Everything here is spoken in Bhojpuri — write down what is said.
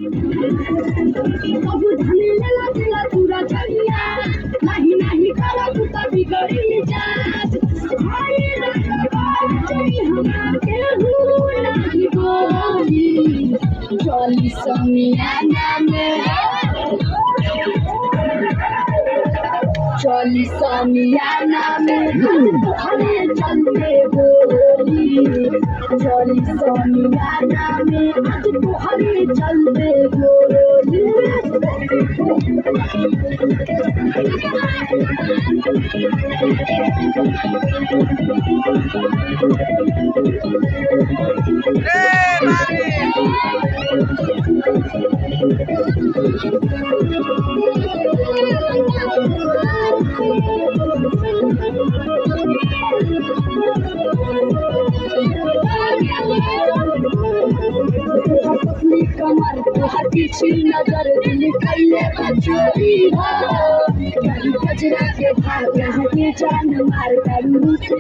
कबू धनी लेला दिला पूरा झरिया नहीं नहीं करा तू तभी गड़ी जात भाई रखवाली हमरा के नहीं बोली चली समियाना में चली समियाना में तुम्हारे चलते बोली चली समियाना में तुम्हारे चलते बोली कमर तुहार पीछे नजर दिल कैले बचोरी हो गजरा के भाग के जान मार कर मुझे